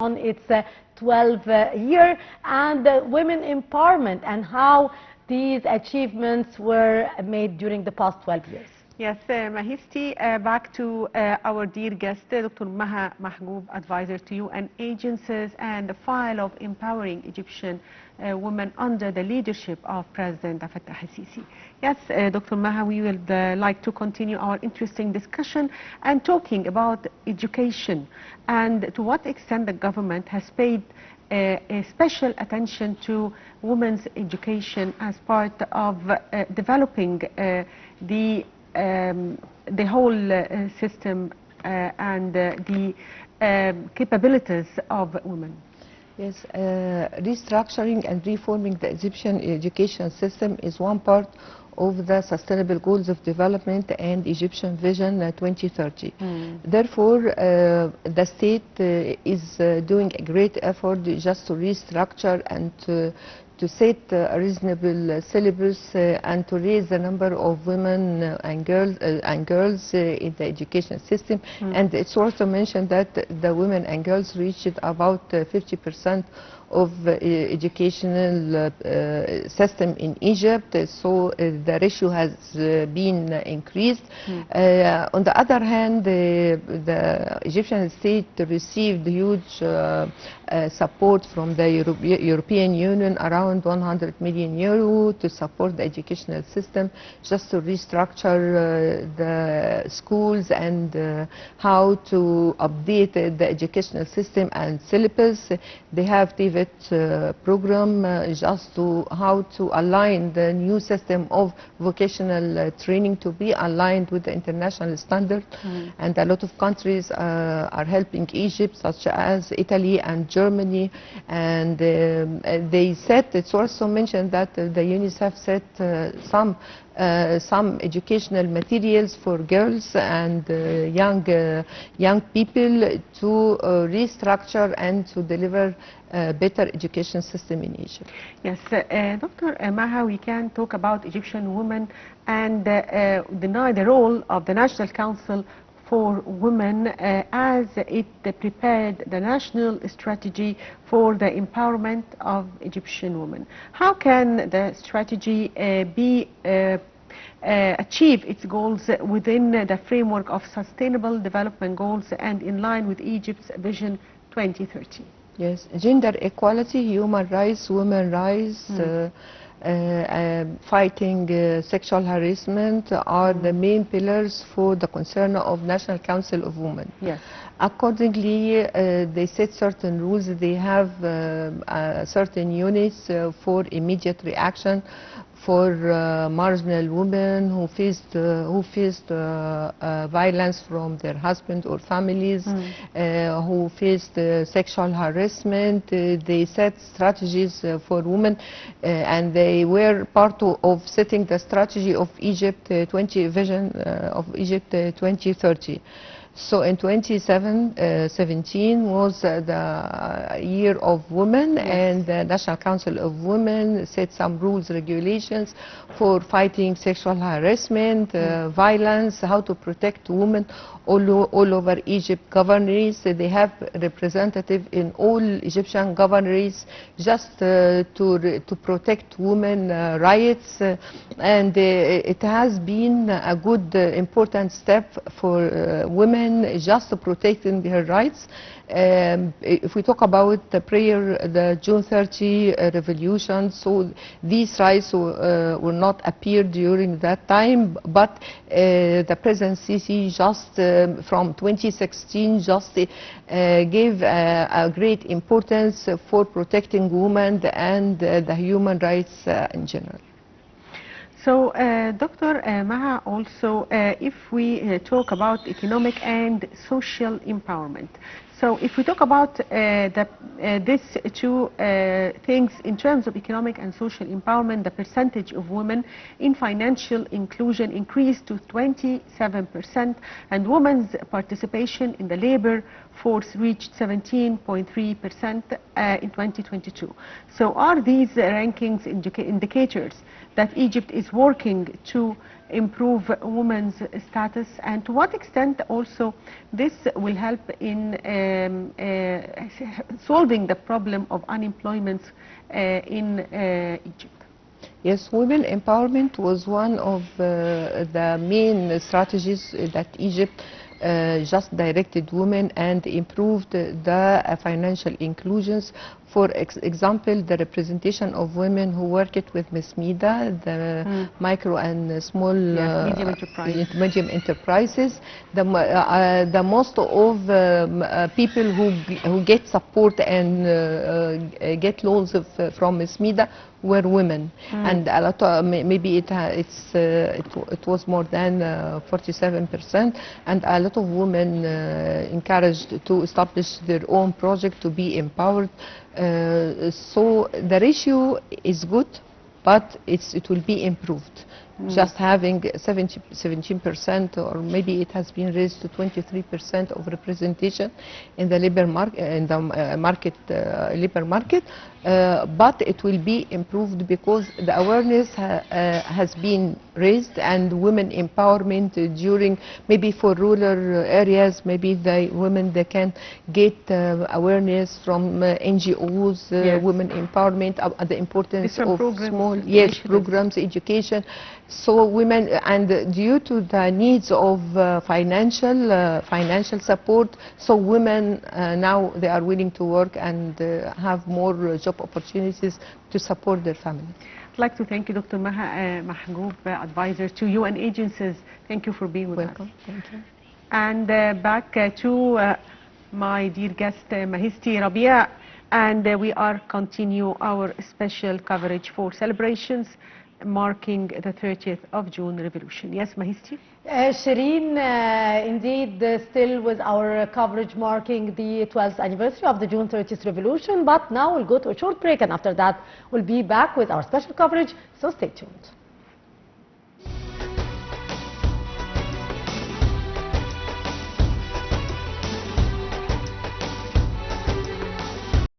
on its 12th year, and women empowerment and how these achievements were made during the past 12 years. Yes, Mahifti, back to our dear guest, Dr. Maha Mahgoub, advisor to UN agencies and the file of empowering Egyptian women under the leadership of President Fattah al-Sisi. Yes, Dr. Maha, we would like to continue our interesting discussion and talking about education and to what extent the government has paid a special attention to women's education as part of developing the whole system and the capabilities of women. Yes, restructuring and reforming the Egyptian education system is one part of the Sustainable Goals of Development and Egyptian Vision 2030. Therefore, the state is doing a great effort just to restructure and to set a reasonable syllabus and to raise the number of women and girls in the education system. And it's also mentioned that the women and girls reached about 50% of educational system in Egypt, so the ratio has been increased. On the other hand, the Egyptian state received huge support from the European Union, around 100 million euro, to support the educational system, just to restructure the schools and how to update the educational system and syllabus. They have program just to how to align the new system of vocational training to be aligned with the international standard. And a lot of countries are helping Egypt, such as Italy and Germany, and they said, it's also mentioned that the UNICEF set some educational materials for girls and young people to restructure and to deliver a better education system in Egypt. Yes, Dr. Maha, we can talk about Egyptian women and deny the role of the National Council for Women as it prepared the national strategy for the empowerment of Egyptian women. How can the strategy achieve its goals within the framework of Sustainable Development Goals and in line with Egypt's Vision 2030? Yes, gender equality, human rights, women's rights, fighting sexual harassment are the main pillars for the concern of National Council of Women. Yes. Accordingly, they set certain rules. They have certain units for immediate reaction for marginal women who faced violence from their husband or families, who faced sexual harassment. They set strategies for women, and they were part of setting the strategy of Egypt Vision of Egypt 2030. So in 2017 was the year of women, and the National Council of Women set some rules, regulations for fighting sexual harassment, violence, how to protect women all over Egypt governorates. They have representative in all Egyptian governorates just to protect women rights, and it has been a good important step for women just protecting their rights. If we talk about the June 30 revolution, so these rights will not appear during that time, but the President Sisi just from 2016 just gave a great importance for protecting women and the human rights in general. So, Dr. Maha, also, if we talk about economic and social empowerment, so if we talk about these two things in terms of economic and social empowerment, the percentage of women in financial inclusion increased to 27%, and women's participation in the labor force reached 17.3% in 2022. So are these rankings indicators that Egypt is working to improve women's status, and to what extent also this will help in solving the problem of unemployment in Egypt? Yes, women empowerment was one of the main strategies that Egypt just directed women and improved the financial inclusions. For example, the representation of women who worked with Ms. Mida, the micro and small medium enterprises, the most of people who get support and get loans from Ms. Mida were women, and a lot of, maybe it was more than 47%, and a lot of women encouraged to establish their own project to be empowered. So the ratio is good, but it will be improved. Just having 17%, or maybe it has been raised to 23% of representation in the labor market, labor market, but it will be improved because the awareness has been raised, and women empowerment during, maybe for rural areas, maybe the women, they can get awareness from NGOs, women empowerment, the importance of small programs, education. So women, and due to the needs of financial support, so women now they are willing to work and have more job opportunities to support their family. I'd like to thank you, Dr. Maha Mahgoub, advisor to UN agencies. Thank you for being with us. Thank you. And back to my dear guest, Mahisti Rabia, and we are continue our special coverage for celebrations marking the 30th of June revolution. Yes, Mahisti? Shireen, indeed, still with our coverage marking the 12th anniversary of the June 30th revolution, but now we'll go to a short break, and after that we'll be back with our special coverage, so stay tuned.